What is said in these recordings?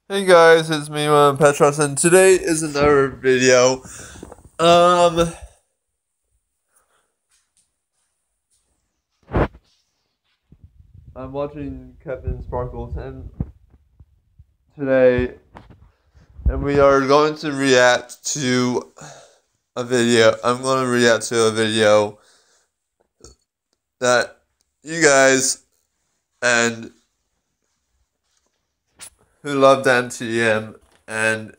Hey guys, it's me, Petros, and today is another video. Um, I'm watching Captain Sparkles and today, and we are going to react to a video. I'm going to react to a video that you guys and who love DanTM and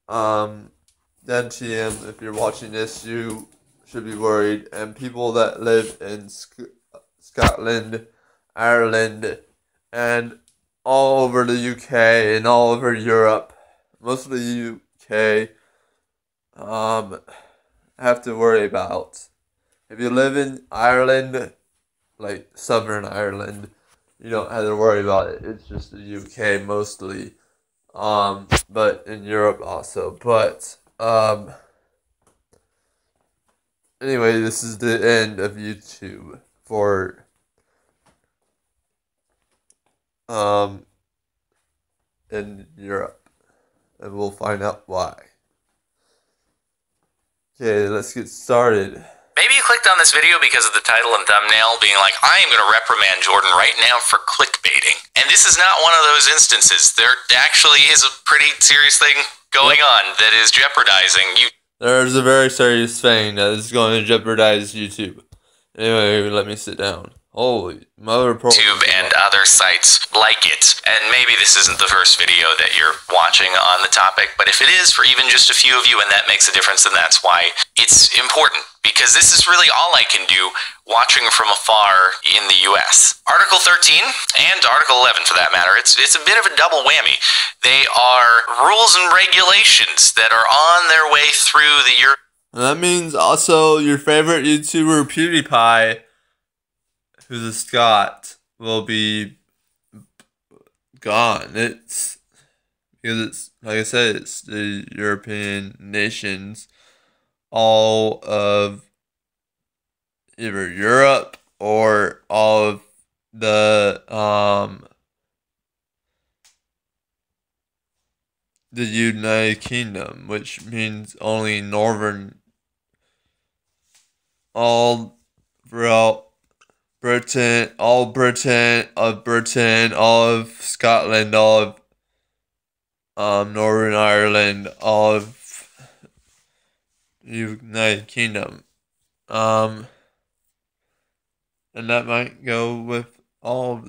DanTM, if you're watching this, you should be worried, and people that live in Scotland, Ireland, and all over the UK and all over Europe, mostly UK, have to worry about. If you live in Ireland, like Southern Ireland, you don't have to worry about it. It's just the UK mostly, but in Europe also. But anyway, this is the end of YouTube for in Europe, and we'll find out why. Okay, let's get started. Maybe you clicked on this video because of the title and thumbnail being like, I am going to reprimand Jordan right now for clickbaiting. And this is not one of those instances. There actually is a pretty serious thing going on that is jeopardizing you. There's a very serious thing that is going to jeopardize YouTube. Anyway, let me sit down. Holy mother of YouTube and other sites like it. And maybe this isn't the first video that you're watching on the topic, but if it is for even just a few of you and that makes a difference, then that's why it's important. Because this is really all I can do watching from afar in the US. Article 13 and Article 11 for that matter, it's a bit of a double whammy. They are rules and regulations that are on their way through the Europe. That means also your favorite YouTuber PewDiePie, who's a Scot, will be gone. It's because it's, like I said, it's the European nations, all of either Europe or all of the United Kingdom, which means only northern, all throughout Britain, all of Scotland, all of Northern Ireland, all of United Kingdom, and that might go with all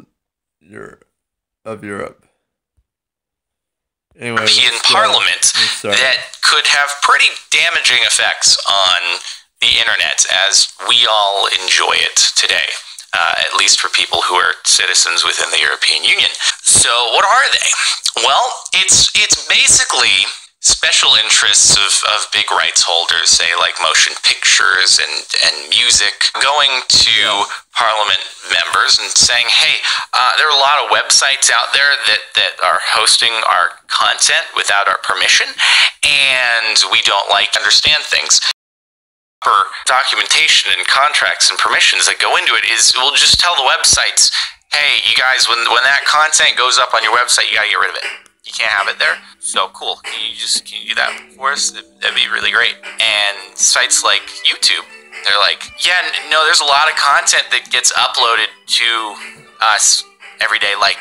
of Europe. Anyway, European Parliament that could have pretty damaging effects on the internet as we all enjoy it today. At least for people who are citizens within the European Union. So what are they? Well, it's basically special interests of big rights holders, say like motion pictures and music, going to Parliament members and saying, hey, there are a lot of websites out there that are hosting our content without our permission, and we don't like to understand things. Documentation and contracts and permissions that go into it is, we'll just tell the websites, hey, you guys, when that content goes up on your website, you gotta get rid of it. You can't have it there. So cool. Can you do that for us? That'd be really great. And sites like YouTube, they're like, yeah, no, there's a lot of content that gets uploaded to us every day, like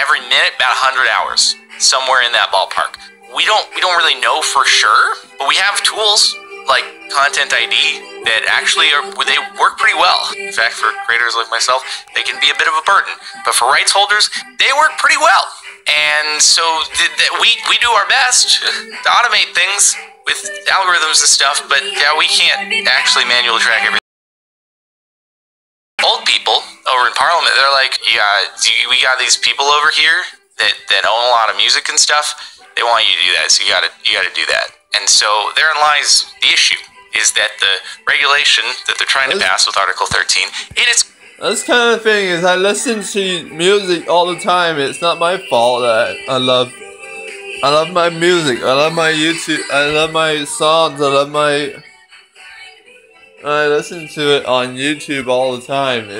every minute, about 100 hours, somewhere in that ballpark. We don't really know for sure, but we have tools like Content ID that actually they work pretty well. In fact, for creators like myself, they can be a bit of a burden, but for rights holders, they work pretty well. And so we do our best to automate things with algorithms and stuff, but yeah, we can't actually manually track everything. Old people over in Parliament, they're like, yeah, we got these people over here that own a lot of music and stuff. They want you to do that, so you gotta do that. And so therein lies the issue, is that the regulation that they're trying to pass with Article 13, That's kind of the thing, is I listen to music all the time. It's not my fault that I love my music, I love my YouTube, I love my songs, I listen to it on YouTube all the time.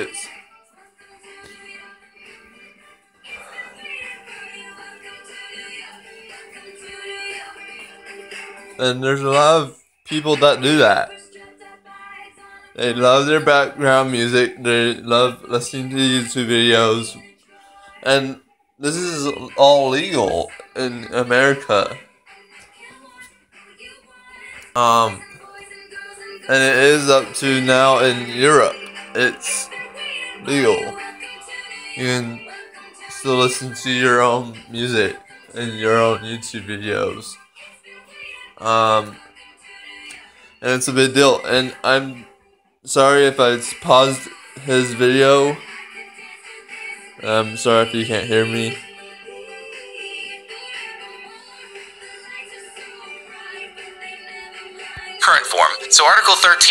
And there's a lot of people that do that. They love their background music. They love listening to YouTube videos. And this is all legal in America. And it is up to now in Europe. It's legal. You can still listen to your own music and your own YouTube videos. And it's a big deal. And I'm sorry if I paused his video. I'm sorry if you can't hear me. Current form. So Article 13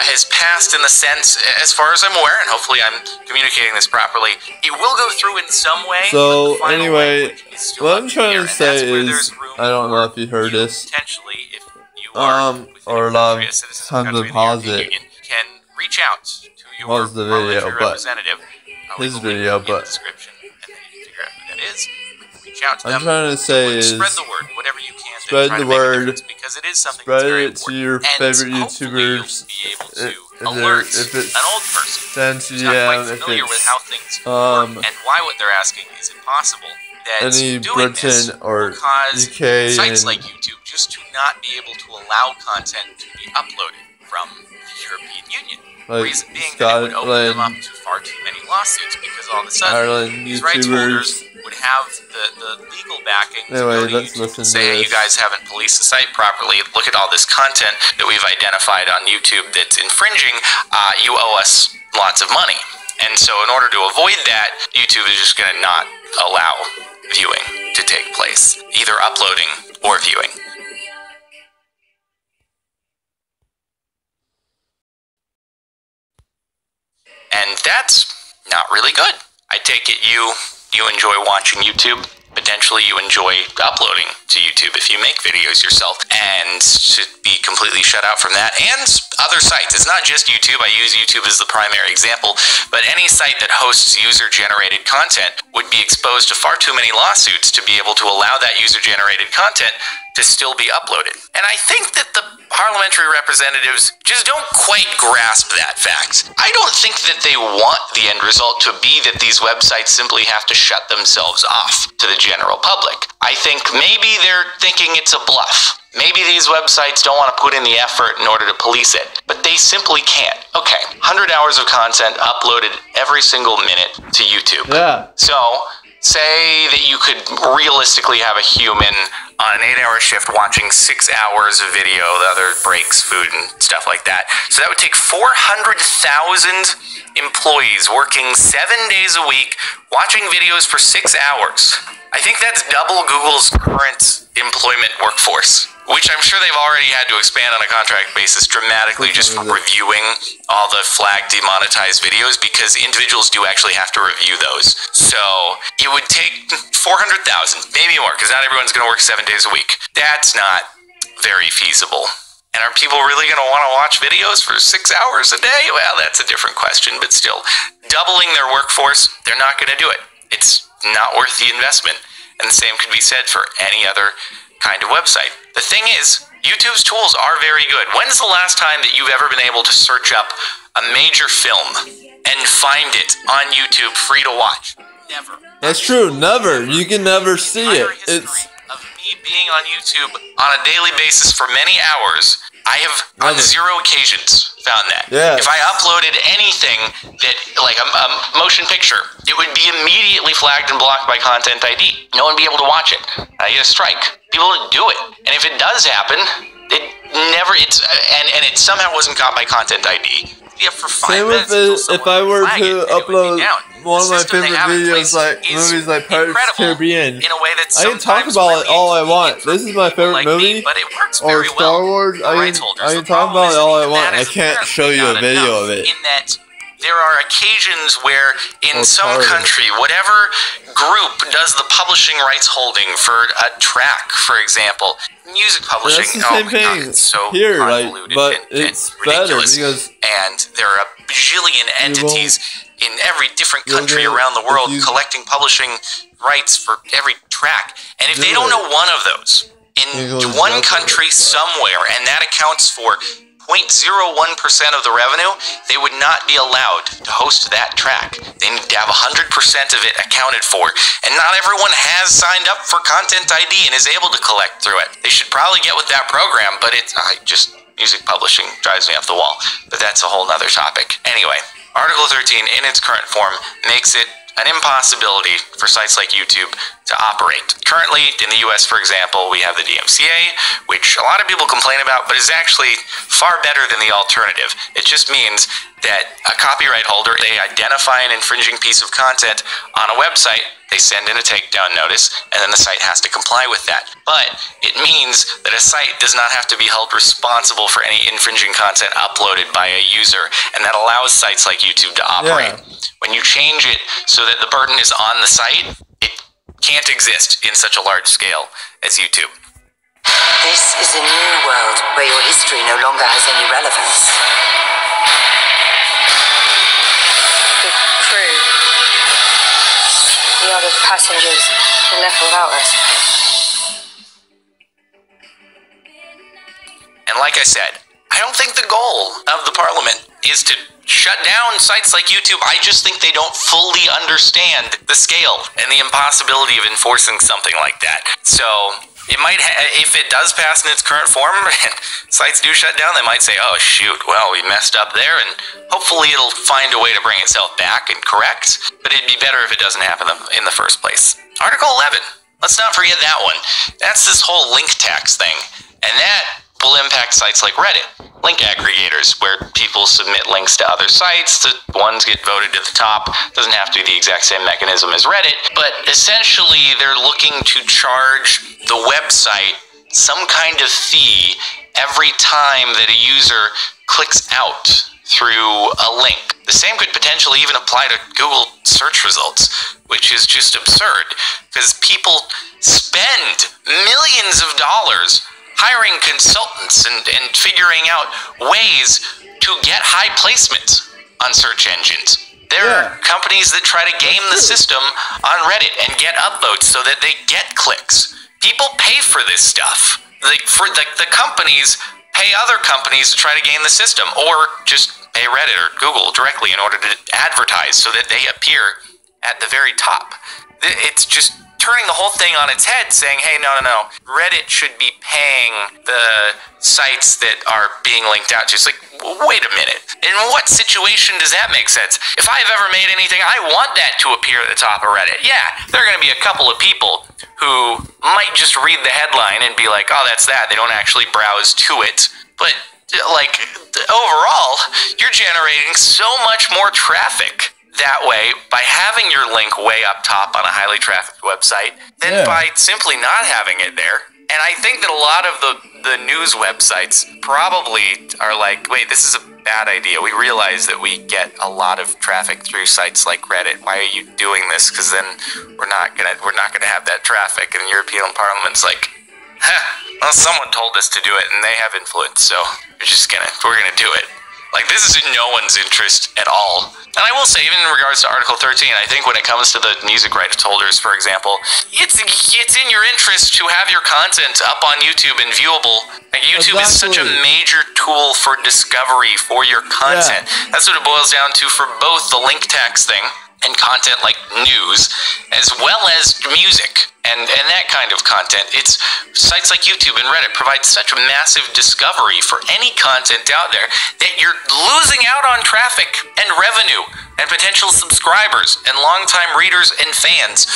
has passed in the sense, as far as I'm aware, and hopefully I'm communicating this properly, it will go through in some way. So anyway, what I'm trying to say is, I don't know if you heard this, potentially, if you are or a lot of times of pause it. Can reach out to your Pause the video, but representative. his video, but description, and then you can figure out who that is. Reach out to I'm them. trying to say is Spread the word, whatever you can. Spread the word. Because it is something Spread that's very it to your important. favorite And YouTubers. Be able to alert if it's an old person Fancy, who's not yeah, quite if familiar with it's how things work and why what they're asking is impossible. That any doing this Britain or will cause UK sites and like YouTube just to not be able to allow content to be uploaded from the European Union. like Reason being that it would open them up Scotland, to far too many lawsuits because all of a sudden Ireland these rights holders YouTubers. would have the legal backing Anyway, to go to let's YouTube listen and say, to hey, you this. guys haven't policed the site properly. Look at all this content that we've identified on YouTube that's infringing. You owe us lots of money. And so in order to avoid that, YouTube is just going to not allow viewing to take place, either uploading or viewing. And that's not really good. I take it you enjoy watching YouTube. Potentially you enjoy uploading to YouTube if you make videos yourself, and should be completely shut out from that and other sites. It's not just YouTube. I use YouTube as the primary example, but any site that hosts user-generated content would be exposed to far too many lawsuits to be able to allow that user-generated content to still be uploaded. And I think that the parliamentary representatives just don't quite grasp that fact. I don't think that they want the end result to be that these websites simply have to shut themselves off to the general public. I think maybe they're thinking it's a bluff. Maybe these websites don't want to put in the effort in order to police it, but they simply can't. Okay, 100 hours of content uploaded every single minute to YouTube. Yeah. So, say that you could realistically have a human on an 8-hour shift watching 6 hours of video, the other breaks, food, and stuff like that. So that would take 400,000 employees working 7 days a week, watching videos for 6 hours. I think that's double Google's current employment workforce, which I'm sure they've already had to expand on a contract basis dramatically just for reviewing all the flagged demonetized videos, because individuals do actually have to review those. So it would take 400,000, maybe more, because not everyone's going to work 7 days a week. That's not very feasible. And are people really going to want to watch videos for 6 hours a day? Well, that's a different question, but still, doubling their workforce, they're not going to do it. It's not worth the investment. And the same could be said for any other kind of website. The thing is, YouTube's tools are very good. When's the last time that you've ever been able to search up a major film and find it on YouTube free to watch? Never. That's true. Never. You can never see it. It's of me being on YouTube on a daily basis for many hours. I have on 0 occasions found that. Yeah. If I uploaded anything that, like a motion picture, it would be immediately flagged and blocked by Content ID. No one would be able to watch it. I get a strike. People don't do it. And if it does happen, it somehow wasn't caught by Content ID. Yeah, for 5 Same minutes with if I were to upload one of my system they favorite have in videos, place like is movies like Pirates of the incredible Caribbean, in a way that I can talk sometimes about it really all I want. inconvenient for This is my people favorite like me, movie, but it works or very Star well Wars. for I rights can holders. The talk problem about it all I is want. that I is can't apparently show you a not video enough, of it. in that there are occasions where in some Pirates. country, whatever group does the publishing rights holding for a track, for example, music publishing, That's the same thing God, it's so here, like, convoluted but and it's better ridiculous. because And there are a bajillion entities in every different you'll country get- around the world if you- collecting publishing rights for every track. And if they Do don't it. know one of those in one country somewhere, and that accounts for 0.01% of the revenue, they would not be allowed to host that track. They need to have 100% of it accounted for. And not everyone has signed up for Content ID and is able to collect through it. They should probably get with that program, but it's just music publishing drives me up the wall. But that's a whole nother topic. Anyway, Article 13 in its current form makes it an impossibility for sites like YouTube to operate. Currently, in the US, for example, we have the DMCA, which a lot of people complain about, but is actually far better than the alternative. It just means that a copyright holder, they identify an infringing piece of content on a website, they send in a takedown notice, and then the site has to comply with that. But it means that a site does not have to be held responsible for any infringing content uploaded by a user, and that allows sites like YouTube to operate. Yeah. When you change it so that the burden is on the site, it can't exist in such a large scale as YouTube. This is a new world where your history no longer has any relevance. The crew, the other passengers, are left without us. And like I said, I don't think the goal of the parliament is to shut down sites like YouTube. I just think they don't fully understand the scale and the impossibility of enforcing something like that. So it might, if it does pass in its current form, and sites do shut down, they might say, oh shoot, well, we messed up there, and hopefully it'll find a way to bring itself back and correct, but it'd be better if it doesn't happen in the first place. Article 11, let's not forget that one. That's this whole link tax thing, and that will impact sites like Reddit, link aggregators, where people submit links to other sites, the ones get voted to the top. Doesn't have to be the exact same mechanism as Reddit, but essentially they're looking to charge the website some kind of fee every time that a user clicks out through a link. The same could potentially even apply to Google search results, which is just absurd, because people spend millions of dollars hiring consultants and figuring out ways to get high placement on search engines. There are companies that try to game the system on Reddit and get upvotes so that they get clicks. People pay for this stuff. The companies pay other companies to try to game the system, or just pay Reddit or Google directly in order to advertise so that they appear at the very top. It's just turning the whole thing on its head, saying, hey, no, Reddit should be paying the sites that are being linked out to. It's like, wait a minute. In what situation does that make sense? If I've ever made anything, I want that to appear at the top of Reddit. Yeah, there are going to be a couple of people who might just read the headline and be like, oh, that's that. They don't actually browse to it. But, like, overall, you're generating so much more traffic that way by having your link way up top on a highly trafficked website than by simply not having it there. And I think that a lot of the news websites probably are like, wait, this is a bad idea. We realize that we get a lot of traffic through sites like Reddit. Why are you doing this? Because then we're not gonna have that traffic. And the European Parliament's like, well, someone told us to do it, and they have influence, so we're gonna do it. Like, this is in no one's interest at all. And I will say, even in regards to Article 13, I think when it comes to the music rights holders, for example, it's in your interest to have your content up on YouTube and viewable. Like, YouTube is such a major tool for discovery for your content. Yeah. That's what it boils down to for both the link tax thing and content like news, as well as music and that kind of content. It's sites like YouTube and Reddit provide such massive discovery for any content out there that you're losing out on traffic and revenue and potential subscribers and longtime readers and fans,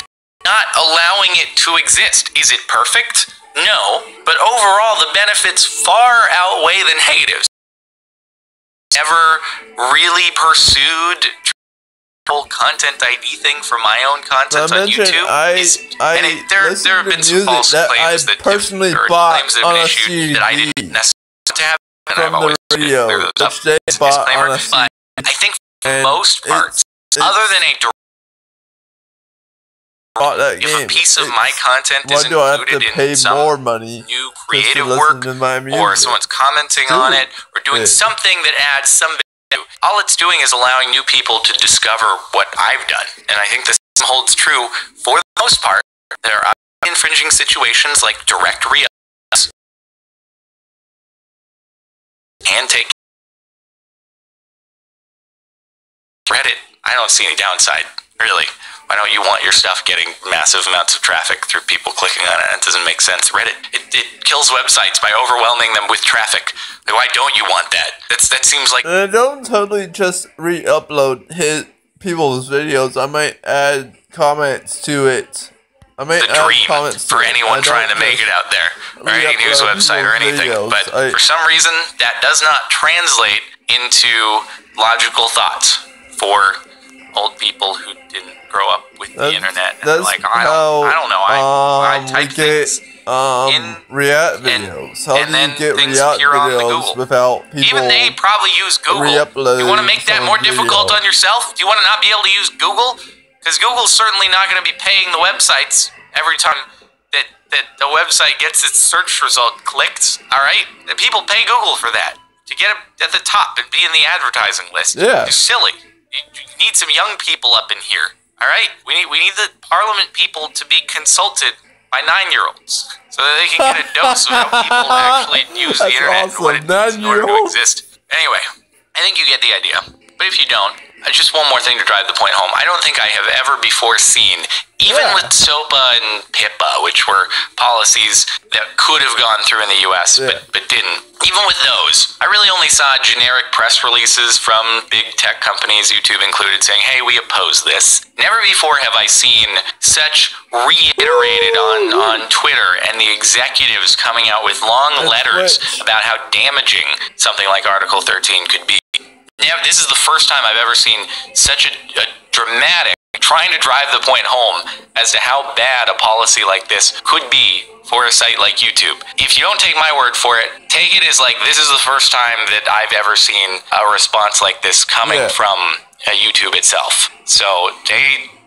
not allowing it to exist. Is it perfect? No, but overall the benefits far outweigh the negatives. Never really pursued whole content ID thing for my own content on YouTube. There have been some false claims that personally bought on a CD that I didn't necessarily have, and from I've always the radio, which they bought on a CD. I think for most parts, other than a if a piece of my content is included in some new creative work, or someone's commenting on it, or doing something that adds some value, all it's doing is allowing new people to discover what I've done. And I think this holds true for the most part. There are infringing situations like direct re can take Reddit. I don't see any downside, really. Why don't you want your stuff getting massive amounts of traffic through people clicking on it? It doesn't make sense. Reddit, it kills websites by overwhelming them with traffic. Why don't you want that? That seems like... Don't totally just re-upload people's videos. I might add comments to it. I might the add dream comments for anyone trying to make it out there, or any news website or anything. Videos. But for some reason, that does not translate into logical thoughts for old people who didn't grow up with the internet. And That's like, I don't know. I type things in React videos. How and do then you get things React appear on the videos Google. without people? Even they probably use Google. re-uploading You want to make that some more difficult video. on yourself? Do you want to not be able to use Google? Because Google's certainly not going to be paying the websites every time that the website gets its search result clicked. All right, the people pay Google for that to get it at the top and be in the advertising list. Yeah. You're silly. You need some young people up in here. All right, we need the Parliament people to be consulted by 9-year-olds so that they can get a dose of how people actually use the internet and what it needs in order to exist. Anyway, I think you get the idea. But if you don't, just one more thing to drive the point home. I don't think I have ever before seen, even with SOPA and HIPAA, which were policies that could have gone through in the US, but didn't. Even with those, I really only saw generic press releases from big tech companies, YouTube included, saying, hey, we oppose this. Never before have I seen such reiterated on Twitter and the executives coming out with long letters about how damaging something like Article 13 could be. Now, this is the first time I've ever seen such a dramatic trying to drive the point home as to how bad a policy like this could be for a site like YouTube. If you don't take my word for it, take it as like this is the first time that I've ever seen a response like this coming from YouTube itself. So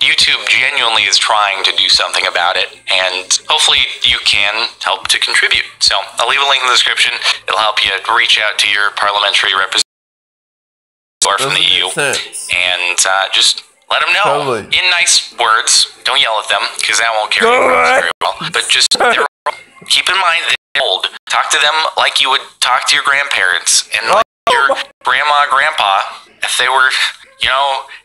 YouTube genuinely is trying to do something about it, and hopefully you can help to contribute. So I'll leave a link in the description. It'll help you reach out to your parliamentary representative from the EU, and just let them know in nice words. Don't yell at them, because that won't carry across very well. But just keep in mind they're old. Talk to them like you would talk to your grandparents and like your grandma, grandpa, if they were,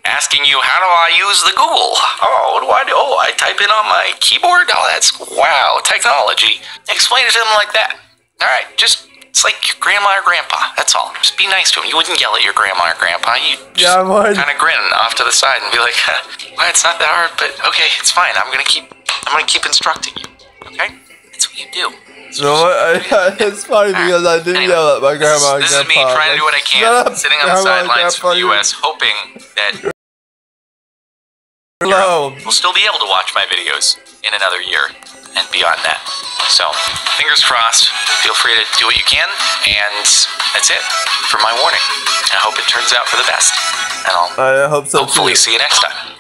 asking you, how do I use the Google? Oh, what do I do? Oh, I type in on my keyboard. Oh, that's wow, technology. Explain it to them like that. All right, it's like your grandma or grandpa. That's all. Just be nice to them. You wouldn't yell at your grandma or grandpa. You just kind of grin off to the side and be like, well, it's not that hard, but okay, it's fine. I'm gonna keep instructing you. Okay, that's what you do. It's funny because I did yell at my grandma and grandpa. This is me trying to do what I can, sitting on the sidelines from the U.S., hoping that you'll still be able to watch my videos in another year and beyond that. So, fingers crossed, feel free to do what you can, and that's it for my warning. I hope it turns out for the best, and I'll hope so hopefully see you next time.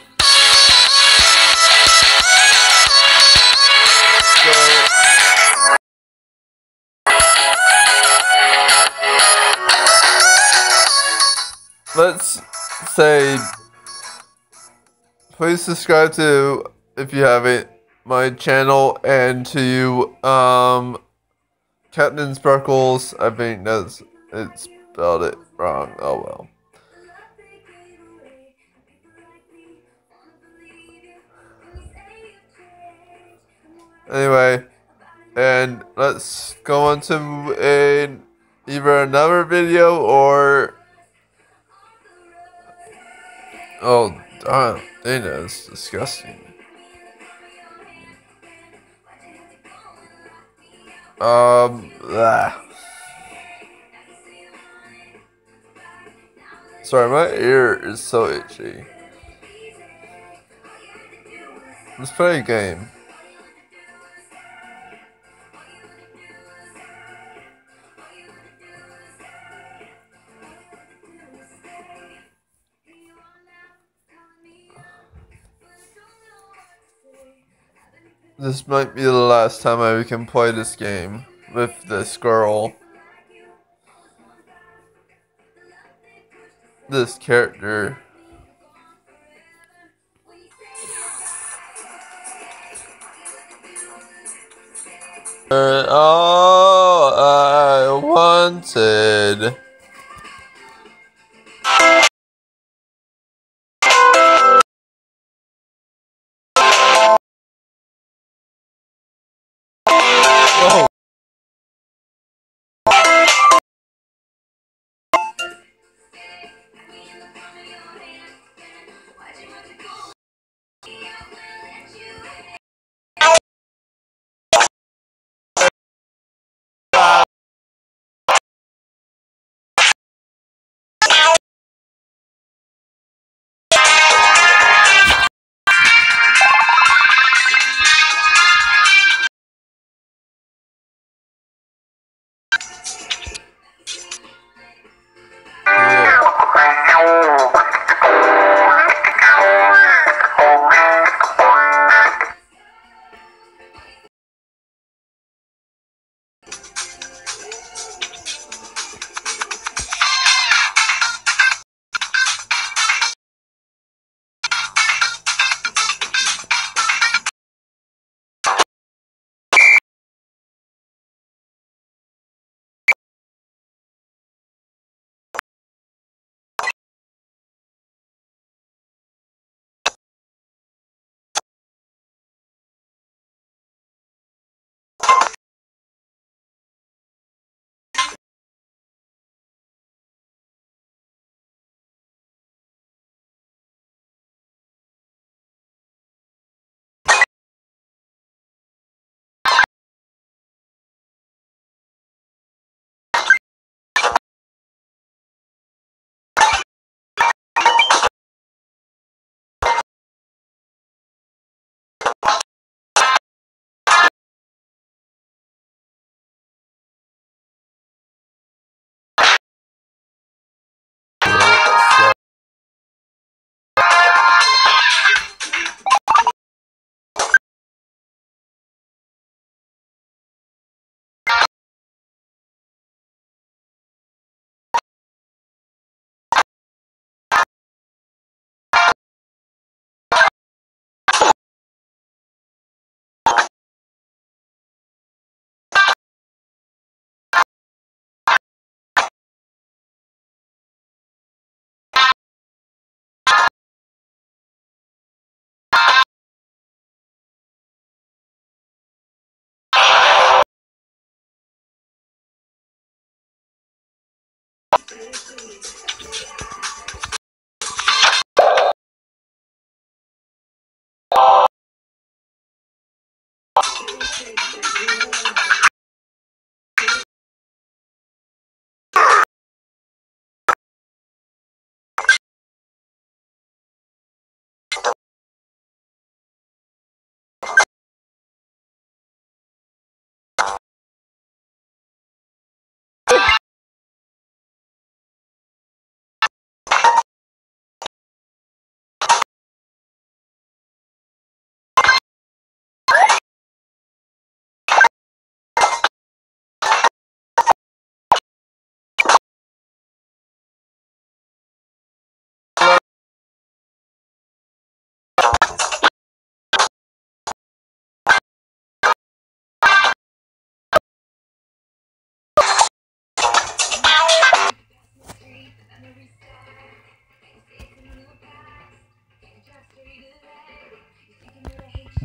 Let's say, please subscribe to, if you haven't, my channel, and to Captain Sparkles. I think it spelled it wrong. Oh well. Anyway, and let's go on to either another video or dang, that's disgusting. Sorry, my ear is so itchy. Let's play a game. This might be the last time I can play this game with this girl. This character. All I wanted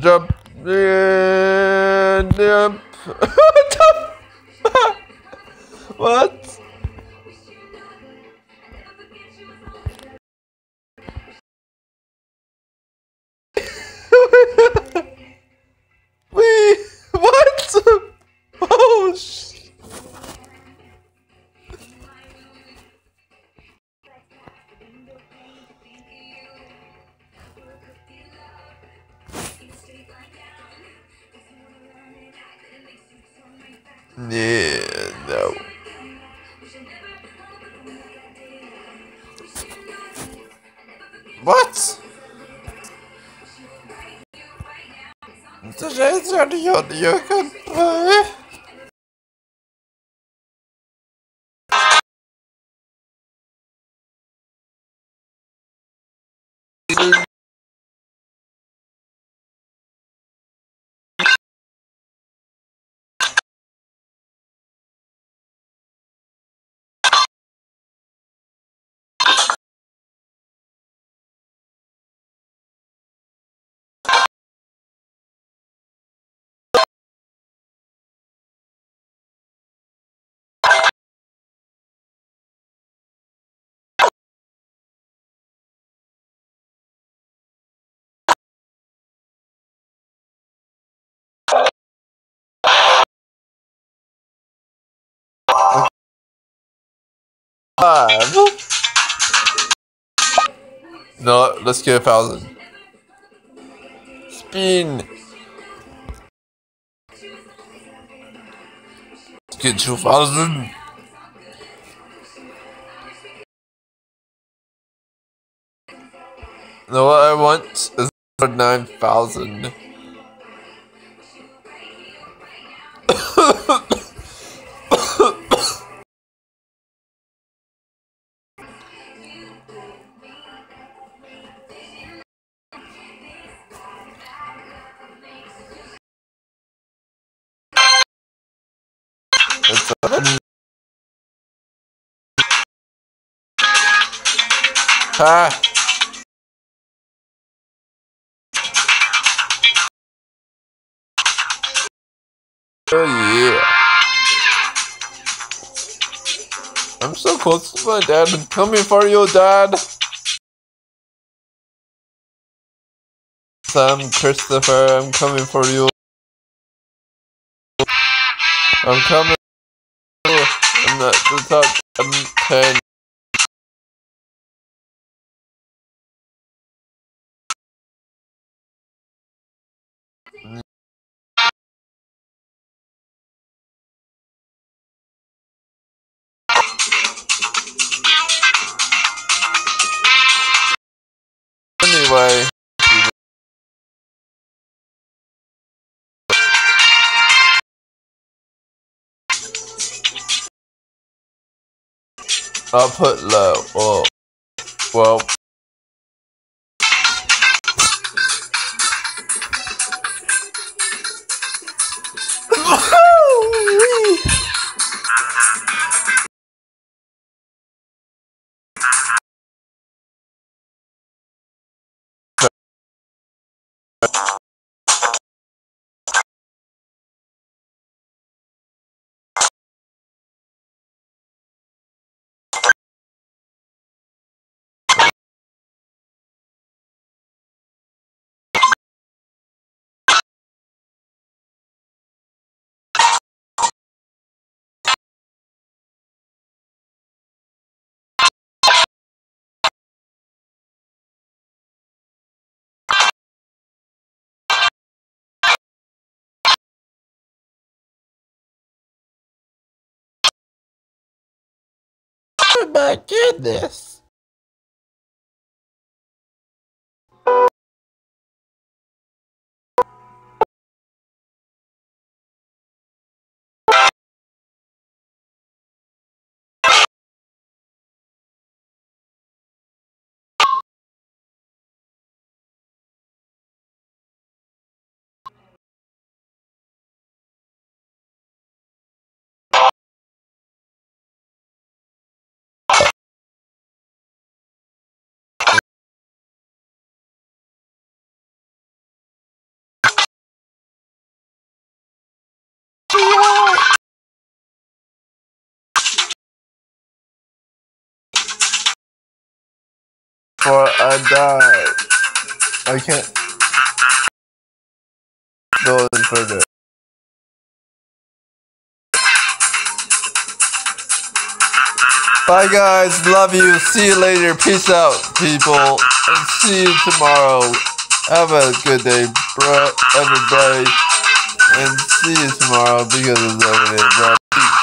Jump. Jump. What? Wait, what? Oh, yeah, no. What? Today's audio you can play. Five. No, let's get 1,000. Spin. Let's get 2,000. No, what I want is 9,000. It's 100. Ah. Oh yeah. I'm so close to my dad. I'm coming for you, Dad. Sam, Christopher, I'm coming for you. I'm coming. I'm at the top. I'm 10. Anyway. I'll put low. Oh, well. Oh my goodness. before I die. I can't go any further. Bye guys, love you, see you later, peace out people, and see you tomorrow. Have a good day, everybody, and see you tomorrow because it's every day, bro. Peace.